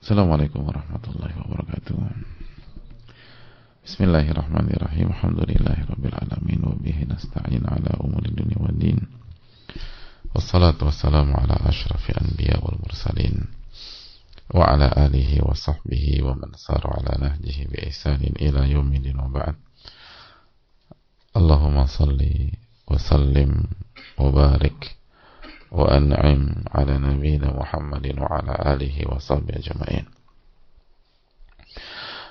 Assalamualaikum warahmatullahi wabarakatuh. Bismillahirrahmanirrahim. Alhamdulillahirabbil alamin wa bihi nasta'in ala umuri dunya waddin. Wassalatu wassalamu ala asyrafil anbiya wal mursalin wa ala alihi wa sahbihi wa man sara ala nahjihi bi ihsanin ila yaumiddin wa ba'd. Allahumma salli wa sallim wa barik wa an'im ala nabiyyina Muhammadin wa ala alihi wa sahbihi ajma'in.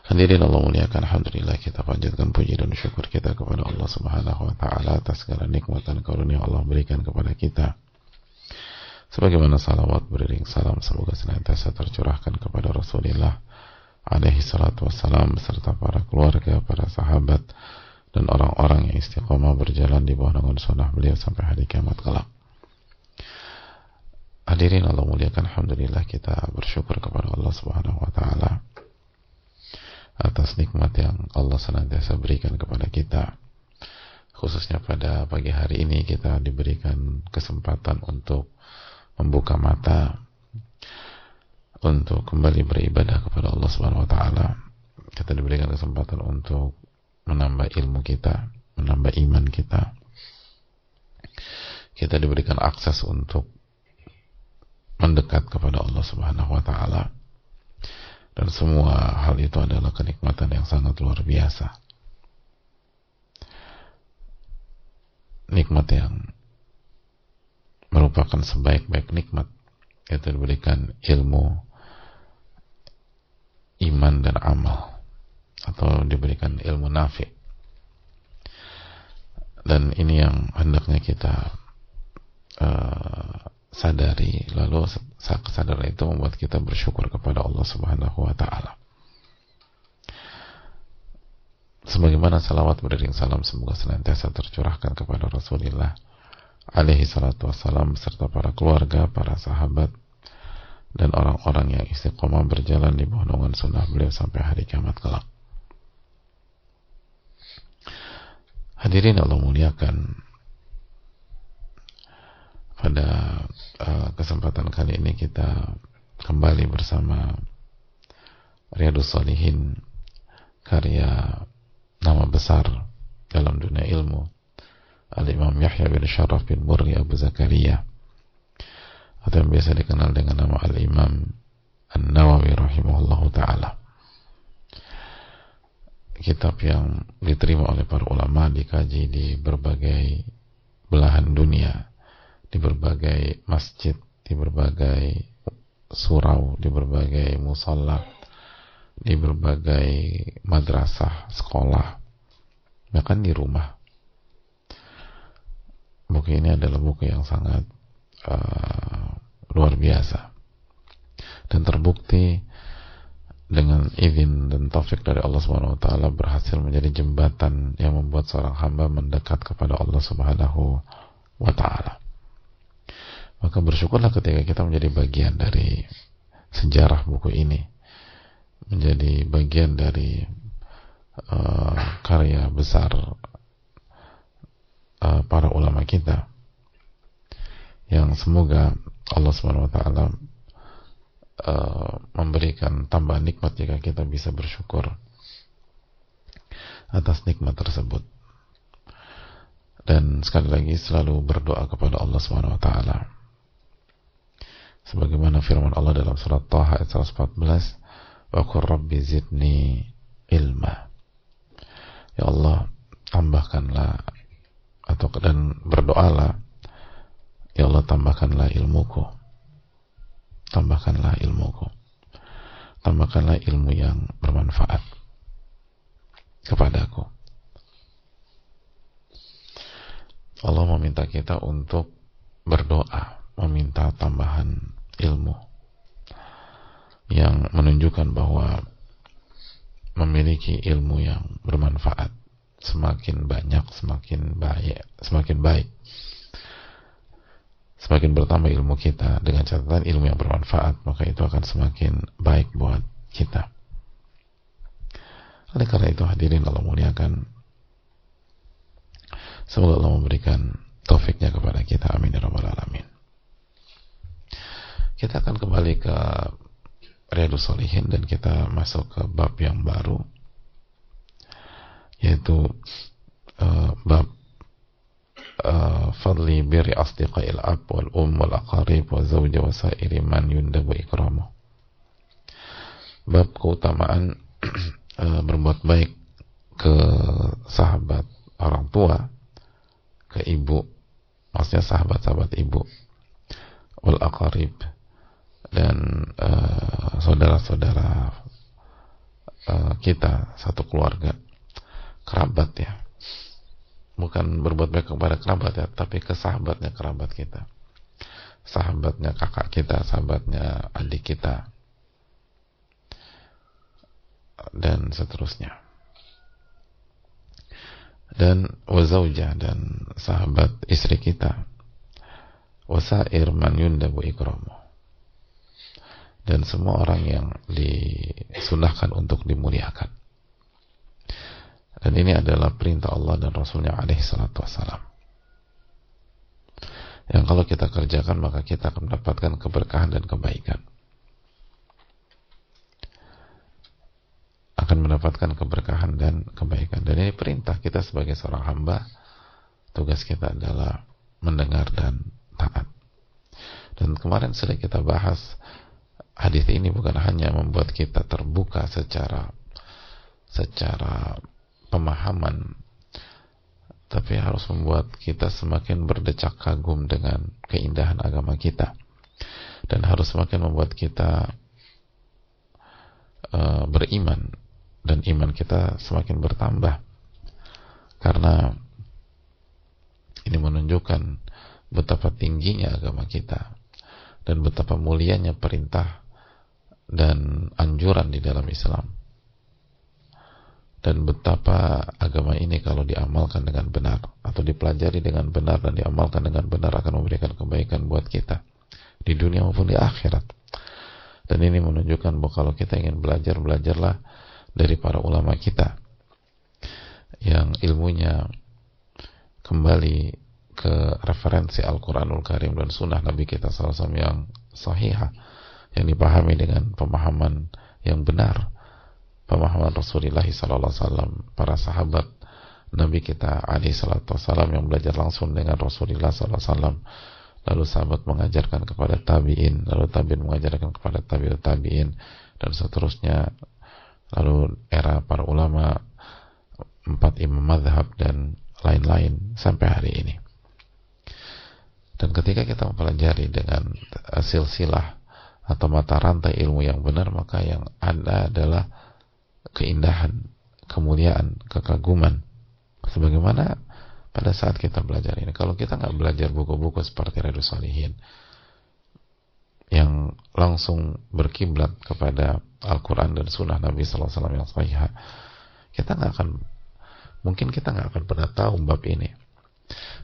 Hadirin Allah muliakan, alhamdulillah kita panjatkan puji dan syukur kita kepada Allah Subhanahu wa taala atas segala nikmat dan karunia Allah berikan kepada kita. Sebagaimana salawat beriring salam semoga senantiasa tercurahkan kepada Rasulullah alaihi salatu wassalam beserta para keluarga, para sahabat dan orang-orang yang istiqomah berjalan di bawah naungan sunnah beliau sampai hari kiamat kelak. Hadirin Allah muliakan, alhamdulillah kita bersyukur kepada Allah Subhanahu wa taala atas nikmat yang Allah senantiasa berikan kepada kita. Khususnya pada pagi hari ini kita diberikan kesempatan untuk membuka mata, untuk kembali beribadah kepada Allah Subhanahu wa taala. Kita diberikan kesempatan untuk menambah ilmu kita, menambah iman kita. Kita diberikan akses untuk mendekat kepada Allah Subhanahu wa taala. Dan semua hal itu adalah kenikmatan yang sangat luar biasa. Nikmat yang merupakan sebaik-baik nikmat, yaitu diberikan ilmu, iman dan amal, atau diberikan ilmu nafi. Dan ini yang hendaknya kita sadari, lalu kesadaran itu membuat kita bersyukur kepada Allah Subhanahu wa taala. Sebagaimana salawat beriring salam semoga senantiasa tercurahkan kepada Rasulullah alaihi salatu wassalam beserta para keluarga, para sahabat dan orang-orang yang istiqomah berjalan di bawah naungan sunnah beliau sampai hari kiamat kelak. Hadirin Allah muliakan, pada kesempatan kali ini kita kembali bersama Riyadhus Shalihin, karya nama besar dalam dunia ilmu Al-Imam Yahya bin Sharaf bin Murri Abu Zakaria, atau yang biasa dikenal dengan nama Al-Imam An-Nawawi rahimahullahu ta'ala. Kitab yang diterima oleh para ulama, dikaji di berbagai belahan dunia, di berbagai masjid, di berbagai surau, di berbagai musalla, di berbagai madrasah, sekolah, bahkan di rumah. Buku ini adalah buku yang sangat luar biasa dan terbukti dengan izin dan taufik dari Allah Subhanahu wa taala berhasil menjadi jembatan yang membuat seorang hamba mendekat kepada Allah Subhanahu wa taala. Maka bersyukurlah ketika kita menjadi bagian dari sejarah buku ini, menjadi bagian dari karya besar para ulama kita, yang semoga Allah Subhanahu wa taala memberikan tambahan nikmat jika kita bisa bersyukur atas nikmat tersebut. Dan sekali lagi selalu berdoa kepada Allah Subhanahu wa taala. Sebagaimana firman Allah dalam surat Taha ayat 114, wa qur rabbi zidni ilma. Ya Allah, tambahkanlah, dan berdoalah, ya Allah, tambahkanlah ilmuku. Tambahkanlah ilmuku. Tambahkanlah ilmu yang bermanfaat kepadaku. Allah meminta kita untuk berdoa, meminta tambahan ilmu yang menunjukkan bahwa memiliki ilmu yang bermanfaat semakin banyak, semakin baik. Semakin bertambah ilmu kita dengan catatan ilmu yang bermanfaat, maka itu akan semakin baik buat kita. Oleh karena itu hadirin Allah muliakan, semoga Allah memberikan taufiknya kepada kita, amin ya rabbal alamin. Kita akan kembali ke Riyadhus Shalihin dan kita masuk ke bab yang baru, yaitu bab fadli birri asdiqail ab wal wal aqarib wa zawja wa sairi man yundabu ikramuh. Bab keutamaan berbuat baik ke sahabat orang tua, ke ibu, maksudnya sahabat-sahabat ibu, wal aqarib, dan saudara-saudara kita satu keluarga, kerabat ya, bukan berbuat baik kepada kerabat ya, tapi ke sahabatnya kerabat kita, sahabatnya kakak kita, sahabatnya adik kita, dan seterusnya. Dan wazauja, dan sahabat istri kita, wasair man yundabu ikramuh, dan semua orang yang disunahkan untuk dimuliakan. Dan ini adalah perintah Allah dan Rasulnya alaihi salatu wassalam, yang kalau kita kerjakan maka kita akan mendapatkan keberkahan dan kebaikan, akan mendapatkan keberkahan dan kebaikan. Dan ini perintah kita sebagai seorang hamba, tugas kita adalah mendengar dan taat. Dan kemarin sudah kita bahas, hadis ini bukan hanya membuat kita terbuka secara pemahaman, tapi harus membuat kita semakin berdecak kagum dengan keindahan agama kita, dan harus semakin membuat kita beriman, dan iman kita semakin bertambah, karena ini menunjukkan betapa tingginya agama kita dan betapa mulianya perintah dan anjuran di dalam Islam, dan betapa agama ini kalau diamalkan dengan benar atau dipelajari dengan benar dan diamalkan dengan benar akan memberikan kebaikan buat kita di dunia maupun di akhirat. Dan ini menunjukkan bahwa kalau kita ingin belajar, belajarlah dari para ulama kita yang ilmunya kembali ke referensi Al-Quranul Karim dan sunnah Nabi kita SAW yang sahihah, yang dipahami dengan pemahaman yang benar, pemahaman Rasulullah SAW, para sahabat Nabi kita alaihi salatu wassalam yang belajar langsung dengan Rasulullah SAW, lalu sahabat mengajarkan kepada tabi'in, lalu tabi'in mengajarkan kepada tabi'ut tabi'in, dan seterusnya, lalu era para ulama, 4 imam mazhab dan lain-lain sampai hari ini. Dan ketika kita mempelajari dengan silsilah atau mata rantai ilmu yang benar, maka yang ada adalah keindahan, kemuliaan, kekaguman. Sebagaimana pada saat kita belajar ini, kalau kita nggak belajar buku-buku seperti Riyadhus Shalihin yang langsung berkiblat kepada Al-Quran dan Sunnah Nabi SAW yang sahih, kita nggak akan, mungkin kita nggak akan pernah tahu bab ini,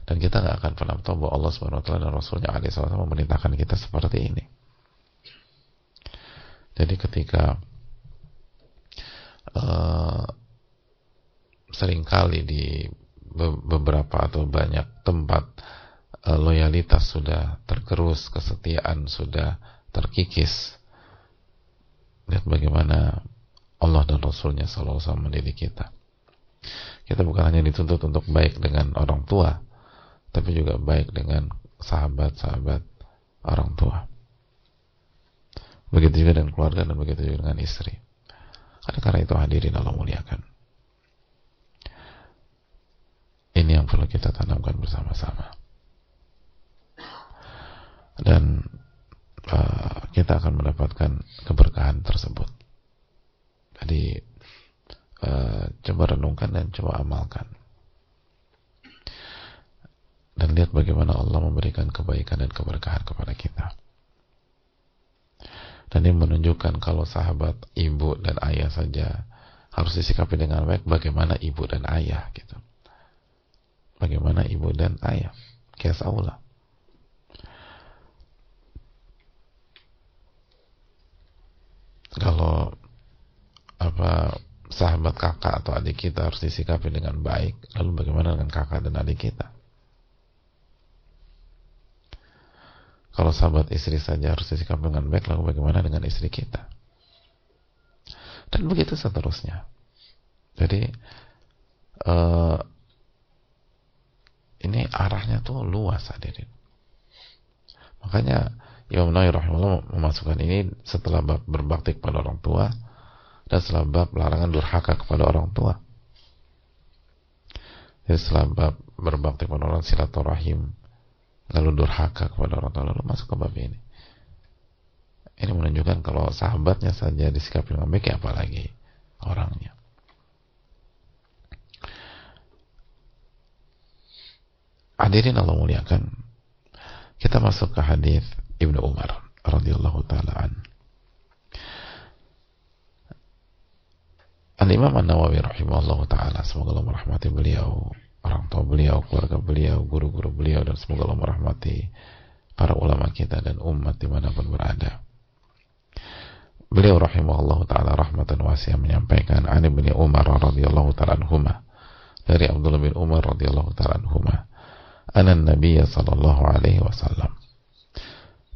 dan kita nggak akan pernah tahu bahwa Allah SWT dan Rasulnya SAW memerintahkan kita seperti ini. Jadi ketika seringkali di beberapa atau banyak tempat loyalitas sudah tergerus, kesetiaan sudah terkikis, lihat bagaimana Allah dan Rasulnya SAW mendidik kita. Kita bukan hanya dituntut untuk baik dengan orang tua, tapi juga baik dengan sahabat-sahabat orang tua. Begitu juga dengan keluarga, dan begitu juga dengan istri. Karena itu hadirin Allah muliakan, ini yang perlu kita tanamkan bersama-sama, dan kita akan mendapatkan keberkahan tersebut. Jadi coba renungkan dan coba amalkan, dan lihat bagaimana Allah memberikan kebaikan dan keberkahan kepada kita. Dan ini menunjukkan kalau sahabat ibu dan ayah saja harus disikapi dengan baik, bagaimana ibu dan ayah gitu. Bagaimana ibu dan ayah, kias aula. Kalau sahabat kakak atau adik kita harus disikapi dengan baik, lalu bagaimana dengan kakak dan adik kita? Kalau sahabat istri saja harus disikapi dengan baik, lalu bagaimana dengan istri kita? dan begitu seterusnya. Jadi ini arahnya tuh luas, hadirin. Makanya Imam Nawawi rahimahullah memasukkan ini setelah bab berbakti kepada orang tua dan setelah bab larangan durhaka kepada orang tua. Jadi setelah bab berbakti kepada orang, silaturahim, lalu durhaka kepada orang tua, lalu masuk ke bab ini. Ini menunjukkan kalau sahabatnya saja disikapi dengan baik, apalagi orangnya. Hadirin Allah muliakan, kita masuk ke hadis Ibnu Umar radhiyallahu taala an. Al-Imam An-Nawawi rahimahullahu taala, semoga Allah merahmati beliau, orang tua beliau, keluarga beliau, guru-guru beliau, dan semoga Allah merahmati para ulama kita dan umat dimanapun berada. Beliau rahimahullahu taala rahmatan wasi'ah menyampaikan, an Ibnu Umar radhiyallahu taala anhuma, dari Abdullah bin Umar radhiyallahu taala anhuma, anna Nabiy sallallahu alaihi wasallam,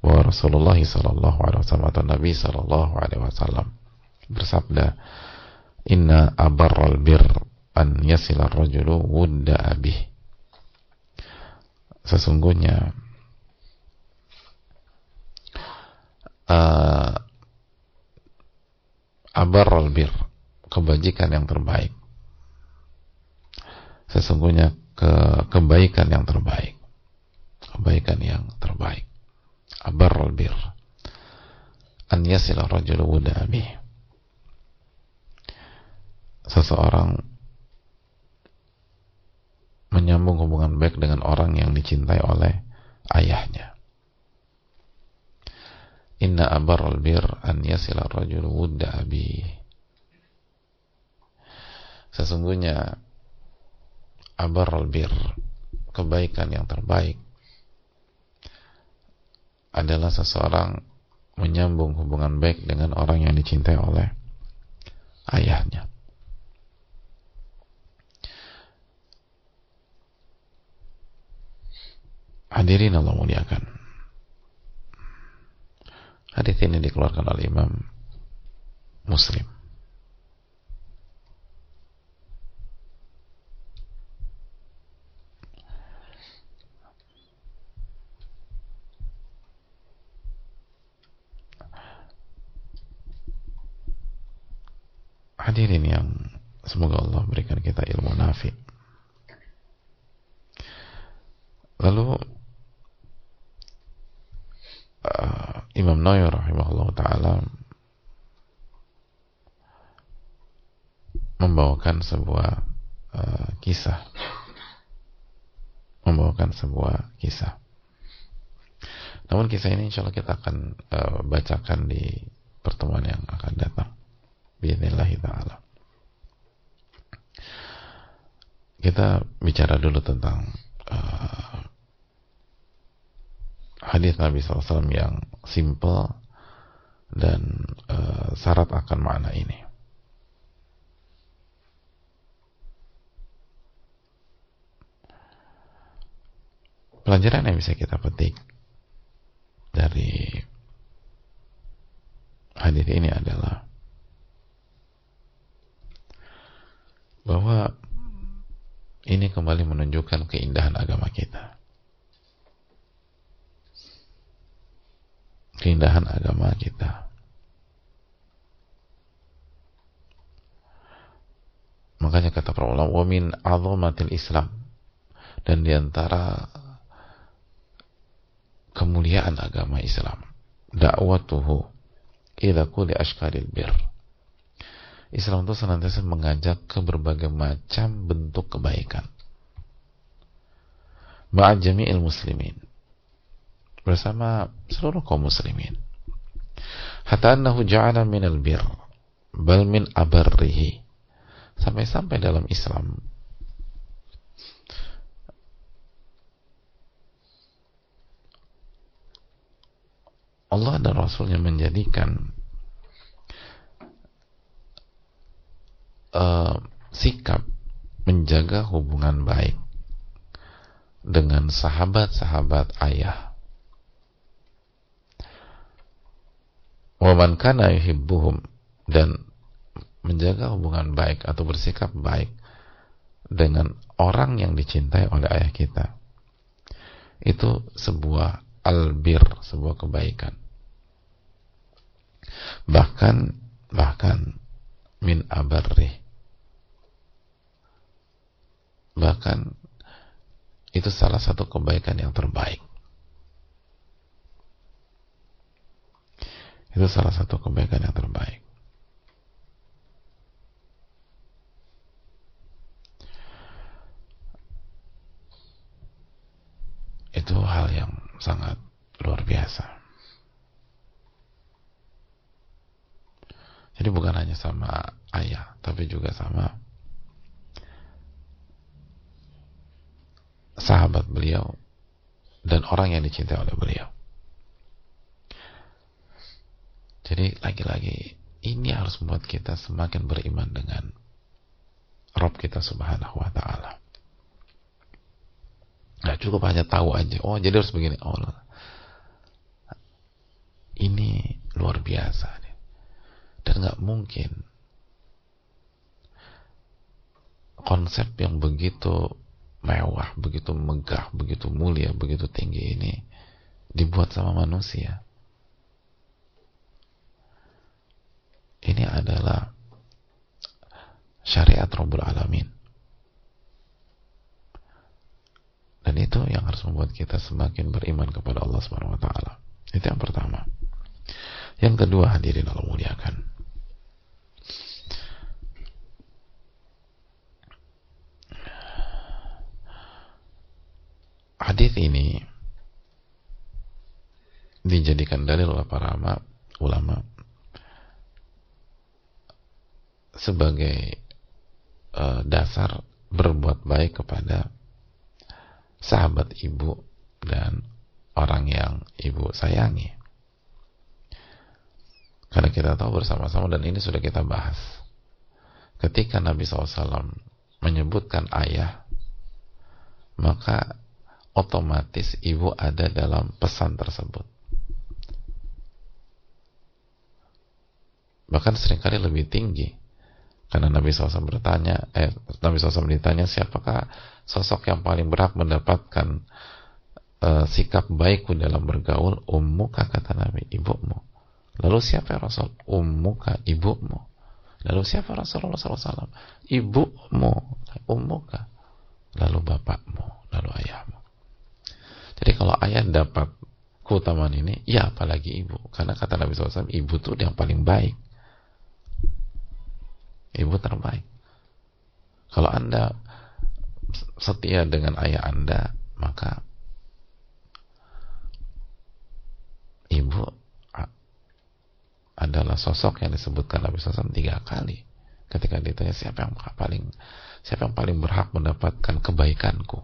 wa Rasulullah sallallahu alaihi wasallam, atau Nabi sallallahu alaihi wasallam bersabda, inna abarral bir an yasila rajulu wudda abih. Sesungguhnya abarral bir, kebajikan yang terbaik, sesungguhnya kebaikan yang terbaik, kebaikan yang terbaik, abarral bir an yasila rajulu wudda abih, seseorang menyambung hubungan baik dengan orang yang dicintai oleh ayahnya. Inna abarral bir an yasila rajulu wudda abi. Sesungguhnya abarral bir, kebaikan yang terbaik, adalah seseorang menyambung hubungan baik dengan orang yang dicintai oleh ayahnya. Hadirin Allah muliakan, hadis ini dikeluarkan oleh Imam Muslim. Hadirin yang semoga Allah berikan kita ilmu nafi. Lalu Imam Nawawi rahimahullah ta'ala membawakan sebuah kisah, namun kisah ini insya Allah kita akan bacakan di pertemuan yang akan datang bi'idznillah ta'ala. Kita bicara dulu tentang hadis Nabi SAW yang simple dan syarat akan makna ini. Pelajaran yang bisa kita petik dari hadis ini adalah bahwa ini kembali menunjukkan keindahan agama kita. Keindahan agama kita. Makanya kata para ulama, wa min azamatil Islam, dan diantara kemuliaan agama Islam, da'watuhu ila kulli ashkalil bir. Islam itu senantiasa mengajak ke berbagai macam bentuk kebaikan. Ma'a jami'il muslimin, bersama seluruh kaum muslimin. Hatta annahu ja'ala minal bir bal min abarrihi, sampai-sampai dalam Islam Allah dan Rasulnya menjadikan sikap menjaga hubungan baik dengan sahabat-sahabat ayah, wa man kana yuhibbuhum, dan menjaga hubungan baik atau bersikap baik dengan orang yang dicintai oleh ayah kita, itu sebuah albir, sebuah kebaikan. Bahkan min abarri, bahkan itu salah satu kebaikan yang terbaik. Itu salah satu kebaikan yang terbaik. Itu hal yang sangat luar biasa. Jadi bukan hanya sama ayah, tapi juga sama sahabat beliau dan orang yang dicintai oleh beliau. Jadi lagi-lagi ini harus membuat kita semakin beriman dengan Rabb kita subhanahu wa ta'ala. Gak cukup hanya tahu aja, oh jadi harus begini. Oh, ini luar biasa. Dan gak mungkin konsep yang begitu mewah, begitu megah, begitu mulia, begitu tinggi ini dibuat sama manusia. Ini adalah syariat Rabbul Alamin. Dan itu yang harus membuat kita semakin beriman kepada Allah Subhanahu wa taala. Itu yang pertama. Yang kedua, hadirin Allah muliakan, hadis ini dijadikan dalil oleh para ulama sebagai dasar berbuat baik kepada sahabat ibu dan orang yang ibu sayangi. Karena kita tahu bersama-sama, dan ini sudah kita bahas, ketika Nabi SAW menyebutkan ayah, maka otomatis ibu ada dalam pesan tersebut. Bahkan seringkali lebih tinggi, karena Nabi SAW ditanya, siapakah sosok yang paling berhak mendapatkan sikap baikku dalam bergaul? Ummuka, kata Nabi, ibumu. Lalu siapa ya Rasul? Ummuka, ibumu. Lalu siapa Rasulullah SAW? Ibumu, ummuka. Lalu bapakmu, lalu ayahmu. Jadi kalau ayah dapat keutamaan ini, ya apalagi ibu. Karena kata Nabi SAW, ibu itu yang paling baik. Ibu terbaik. Kalau Anda setia dengan ayah Anda, maka ibu adalah sosok yang disebutkan Nabi SAW 3 kali ketika ditanya siapa yang paling berhak mendapatkan kebaikanku.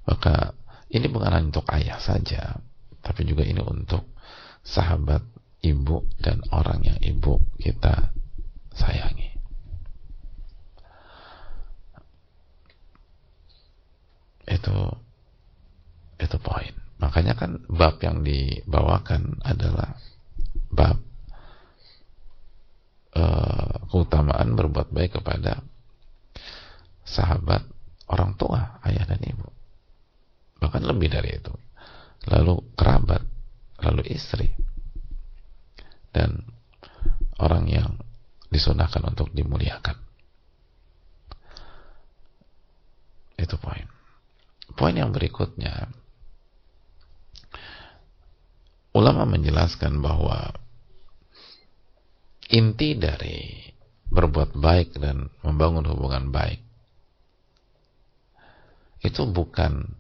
Maka ini bukan hanya untuk ayah saja, tapi juga ini untuk sahabat ibu dan orang yang ibu kita sayangi. Itu poin. Makanya kan bab yang dibawakan adalah bab keutamaan berbuat baik kepada sahabat orang tua, ayah dan ibu. Bahkan lebih dari itu. Lalu kerabat, lalu istri, dan orang yang disunahkan untuk dimuliakan. Itu poin. Poin yang berikutnya, ulama menjelaskan bahwa inti dari berbuat baik dan membangun hubungan baik itu bukan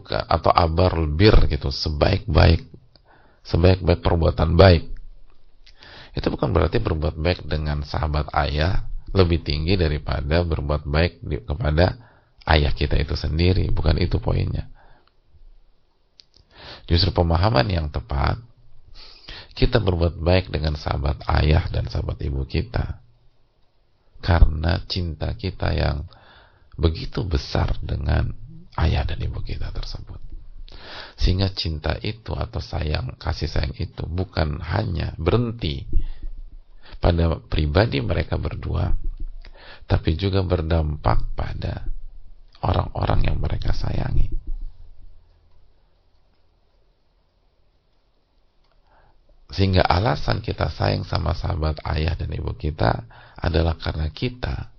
atau abar bir gitu, sebaik-baik perbuatan baik. Itu bukan berarti berbuat baik dengan sahabat ayah lebih tinggi daripada berbuat baik kepada ayah kita itu sendiri. Bukan itu poinnya. Justru pemahaman yang tepat, kita berbuat baik dengan sahabat ayah dan sahabat ibu kita karena cinta kita yang begitu besar dengan ayah dan ibu kita tersebut. Sehingga cinta itu atau kasih sayang itu bukan hanya berhenti pada pribadi mereka berdua, tapi juga berdampak pada orang-orang yang mereka sayangi. Sehingga alasan kita sayang sama sahabat ayah dan ibu kita adalah karena kita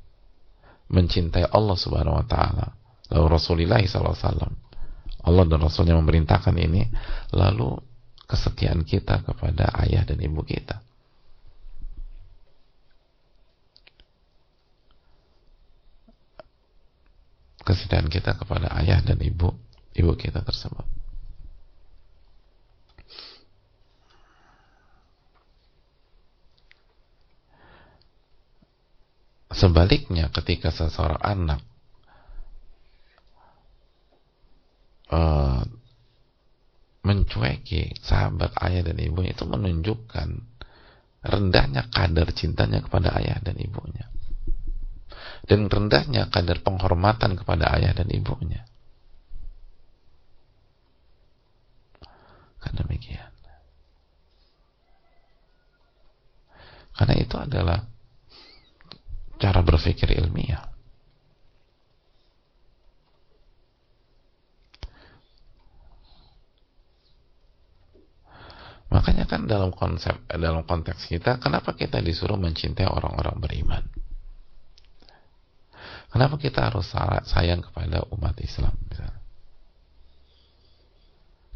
mencintai Allah Subhanahu wa taala. Lalu Rasulullah SAW, Allah dan Rasulnya memerintahkan ini, lalu kesetiaan kita kepada ayah dan ibu kita. Kesetiaan kita kepada ayah dan ibu kita tersebut. Sebaliknya, ketika seseorang anak mencueki sahabat ayah dan ibunya, itu menunjukkan rendahnya kadar cintanya kepada ayah dan ibunya, dan rendahnya kadar penghormatan kepada ayah dan ibunya. Karena demikian, karena itu adalah cara berpikir ilmiah. Makanya kan dalam konteks kita, kenapa kita disuruh mencintai orang-orang beriman? Kenapa kita harus sayang kepada umat Islam misalnya?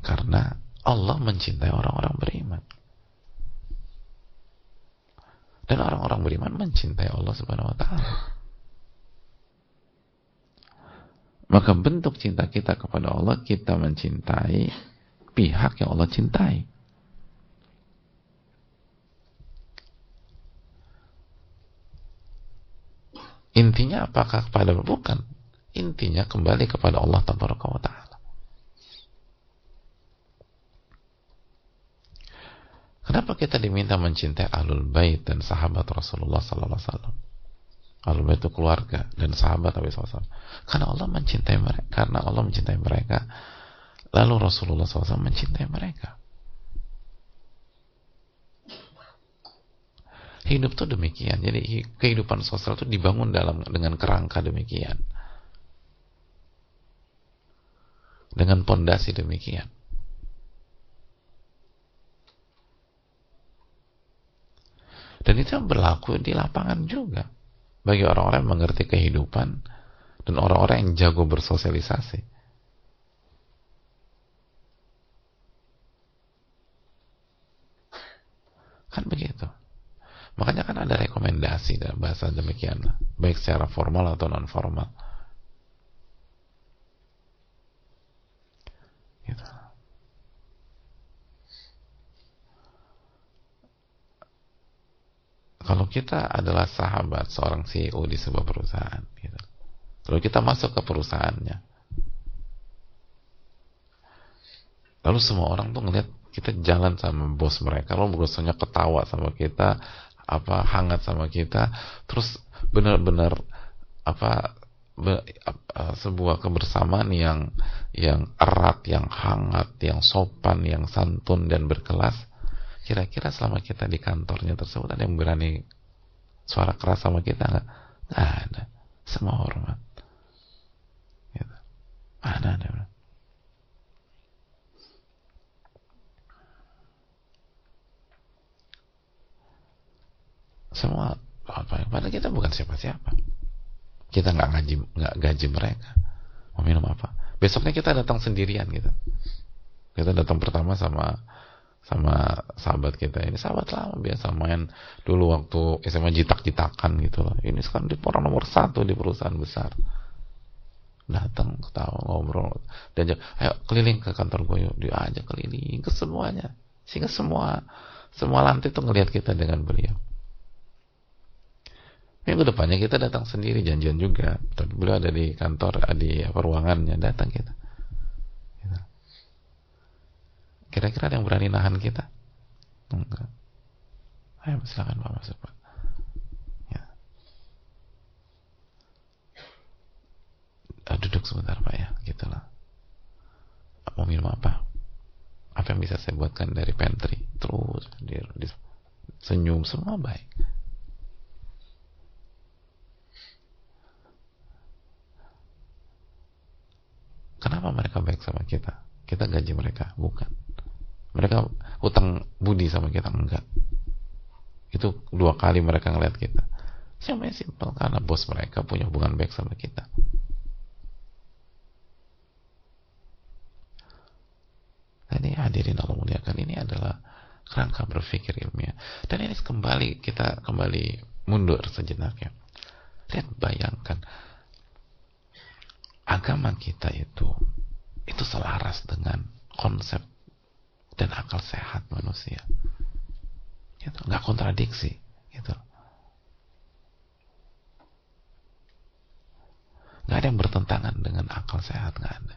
Karena Allah mencintai orang-orang beriman. Dan orang-orang beriman mencintai Allah Subhanahu wa taala. Maka bentuk cinta kita kepada Allah, kita mencintai pihak yang Allah cintai. Intinya apakah kepada bukan? Intinya kembali kepada Allah Tabaraka wa taala. Kenapa kita diminta mencintai Ahlul Bait dan sahabat Rasulullah sallallahu alaihi wasallam? Ahlul Bait itu keluarga dan sahabat Nabi sallallahu alaihi wasallam. Karena Allah mencintai mereka, karena Allah mencintai mereka. Lalu Rasulullah SAW mencintai mereka. Hidup tuh demikian. Jadi kehidupan sosial itu dibangun dengan kerangka demikian, dengan pondasi demikian. Dan itu berlaku di lapangan juga bagi orang-orang yang mengerti kehidupan dan orang-orang yang jago bersosialisasi. Kan begitu. Makanya kan ada rekomendasi dalam bahasa demikian, baik secara formal atau non formal. Gitu. Kalau kita adalah sahabat seorang CEO di sebuah perusahaan, gitu, lalu kita masuk ke perusahaannya, lalu semua orang tuh ngeliat kita jalan sama bos mereka, lalu bosnya ketawa sama kita, hangat sama kita, terus benar-benar sebuah kebersamaan yang erat, yang hangat, yang sopan, yang santun dan berkelas. Kira-kira selama kita di kantornya tersebut ada yang berani suara keras sama kita nggak? Nggak ada. Semua hormat. Gitu. Mana ada. Semua padahal kita bukan siapa-siapa. Kita nggak gaji mereka. Mau minum apa? Besoknya kita datang sendirian gitu. Kita datang pertama sama sahabat kita ini, sahabat lama biasa main dulu waktu SMA, jitak-jitakan gitu loh. Ini sekarang di orang nomor 1 di perusahaan besar. Datang, ketawa, ngobrol, dan ayo keliling ke kantor gue yuk. Dia ajak keliling ke semuanya, sehingga semua lantai tuh ngelihat kita dengan beliau. Minggu depannya kita datang sendiri, janjian juga. Beliau ada di kantor, di ruangannya, datang kita. Kira-kira ada yang berani nahan kita? Enggak. Ayo silakan Pak, masuk Pak. Ya. Duduk sebentar Pak ya, gitulah. Mau minum apa? Apa yang bisa saya buatkan dari pantry? Terus senyum, semua baik. Kenapa mereka baik sama kita? Kita gaji mereka? Bukan. Mereka utang budi sama kita? Enggak. Itu 2 kali mereka ngeliat kita. Semuanya simpel, karena bos mereka punya hubungan baik sama kita. Ini hadirin Allah muliakan, ini adalah kerangka berpikir ilmiah. Dan ini kita kembali mundur sejenak ya. Lihat, bayangkan agama kita itu selaras dengan konsep dan akal sehat manusia. Gitu. Nggak kontradiksi. Gitu. Nggak ada yang bertentangan dengan akal sehat, nggak ada.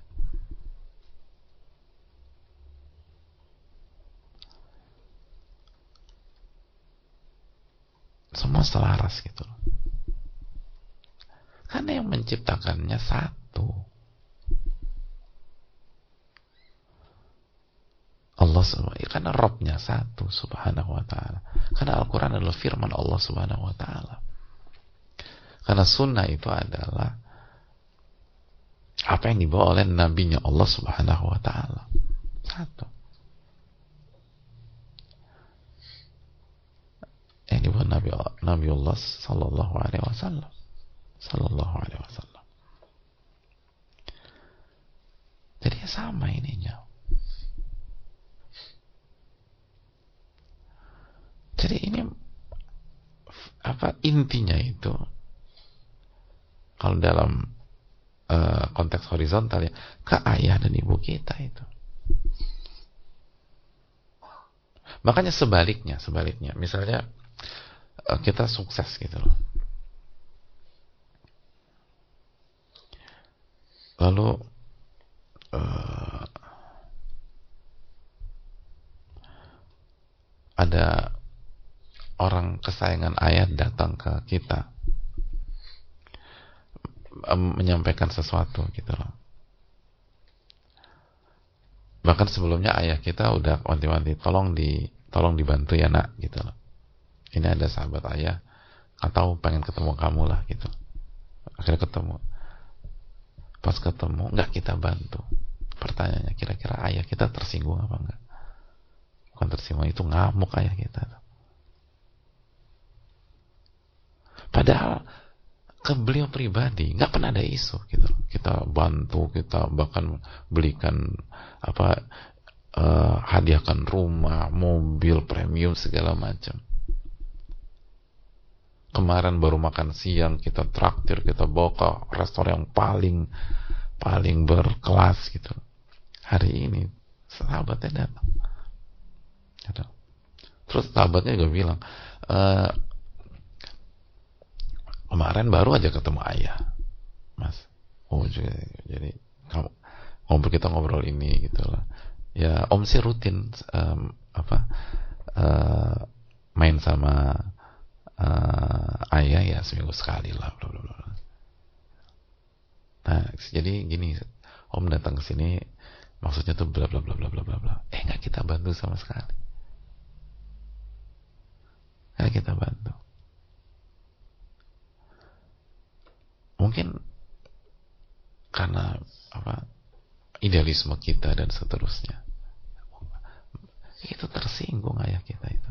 Semua selaras gitu loh. Karena yang menciptakannya satu. Allah subhanahu, karena Rabbnya satu subhanahu wa ta'ala. Karena Al-Quran adalah firman Allah subhanahu wa ta'ala. Karena sunnah itu adalah apa yang dibawa oleh nabinya Allah subhanahu wa ta'ala. Satu. Yang dibawa Nabi Allah sallallahu alaihi wasallam. Sallallahu alaihi wasallam. Jadi sama ininya. Jadi ini apa intinya itu? Kalau dalam konteks horizontal ya, ke ayah dan ibu kita itu. Makanya sebaliknya, misalnya kita sukses gitu loh. Lalu ada orang kesayangan ayah datang ke kita menyampaikan sesuatu gitu loh. Bahkan sebelumnya ayah kita udah wanti-wanti, tolong dibantu ya nak gitu loh. Ini ada sahabat ayah atau pengen ketemu kamu lah gitu. Akhirnya ketemu. Pas ketemu nggak kita bantu. Pertanyaannya, kira-kira ayah kita tersinggung apa enggak? Bukan tersinggung, itu ngamuk ayah kita. Padahal ke beliau pribadi nggak pernah ada isu gitu. Kita bantu, kita bahkan belikan hadiahkan rumah, mobil premium segala macam. Kemarin baru makan siang kita traktir, kita bawa ke restoran yang paling berkelas gitu. Hari ini sahabatnya datang. Terus sahabatnya juga bilang, kemarin baru aja ketemu ayah, mas. Oh jadi kita ngobrol ini gitu lah. Ya om sih rutin main sama ayah ya seminggu sekali lah, bla bla bla. Nah jadi gini, om datang ke sini maksudnya tuh bla bla bla bla bla bla. Nggak kita bantu sama sekali. Nggak kita bantu. Mungkin karena idealisme kita dan seterusnya, itu tersinggung ayah kita itu.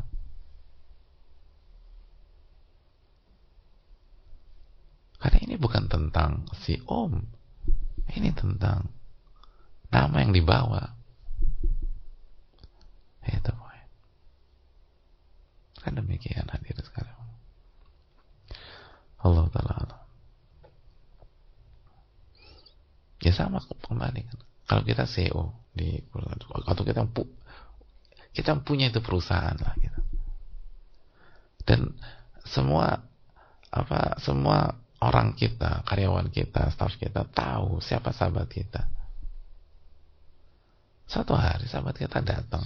Karena ini bukan tentang si om, ini tentang nama yang dibawa. Itu poin. Kan demikian hadirin sekalian. Allah Ta'ala. Ya sama kembali kan. Kalau kita CEO di atau kita punya itu perusahaan lah gitu. Dan semua orang kita, karyawan kita, staf kita tahu siapa sahabat kita. Suatu hari sahabat kita datang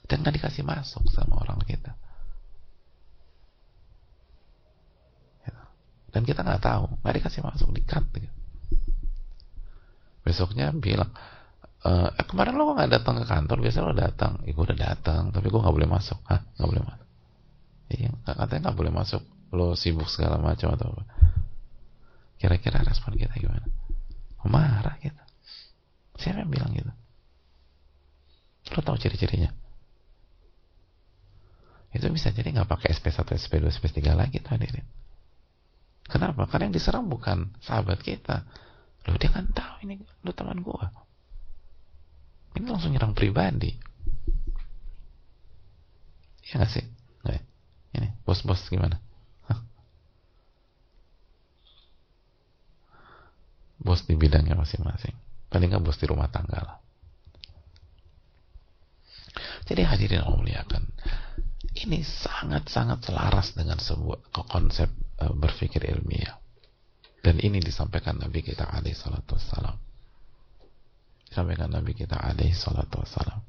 dan nggak dikasih masuk sama orang kita. Dan kita nggak tahu, nggak dikasih masuk, di-cut gitu. Besoknya bilang, kemarin lo kok nggak datang ke kantor, biasanya lo datang. Ya, gue udah datang tapi gue nggak boleh masuk. Hah, nggak boleh masuk? Iya, katanya nggak boleh masuk, lo sibuk segala macam atau apa. Kira-kira respon kita gimana? Marah kita. Siapa yang bilang gitu? Lo tahu ciri-cirinya? Itu bisa jadi nggak pakai SP1, SP2, SP3 lagi tuh hadirin. Kenapa? Karena yang diserang bukan sahabat kita. Loh, dia kan tahu ini lo teman gua. Ini langsung nyerang pribadi. Ya nggak sih? Nggak ya? Ini bos-bos gimana? Hah? Bos di bidangnya masing-masing. Paling nggak bos di rumah tangga lah. Jadi hadirin Allah muliakan, ini sangat-sangat selaras dengan sebuah konsep berpikir ilmiah. Dan ini disampaikan Nabi kita alaihi salatu wassalam. Disampaikan Nabi kita alaihi salatu wassalam.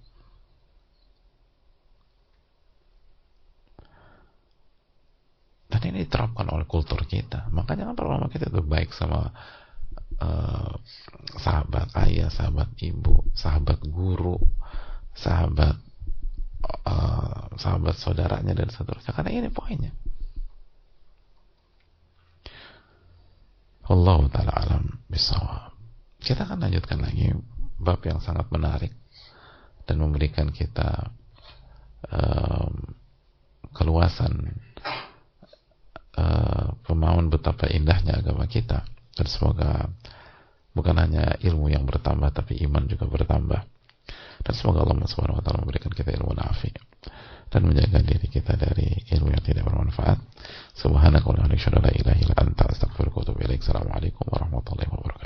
Dan ini diterapkan oleh kultur kita. Makanya kan para ulama kita itu baik sama sahabat ayah, sahabat ibu, sahabat guru, sahabat saudaranya dan seterusnya. Karena ini poinnya. Wallahu ta'ala alam bisawab. Kita akan lanjutkan lagi bab yang sangat menarik dan memberikan kita keluasan pemahaman betapa indahnya agama kita. Dan semoga bukan hanya ilmu yang bertambah, tapi iman juga bertambah. Dan semoga Allah Subhanahu wa taala memberikan kita ilmu nafi dan menjaga diri kita dari ilmu yang tidak bermanfaat. Subhanakallahumma wa bihamdika, la ilaha illa anta, astaghfiruka wa atubu ilaik. Assalamualaikum warahmatullahi wabarakatuh.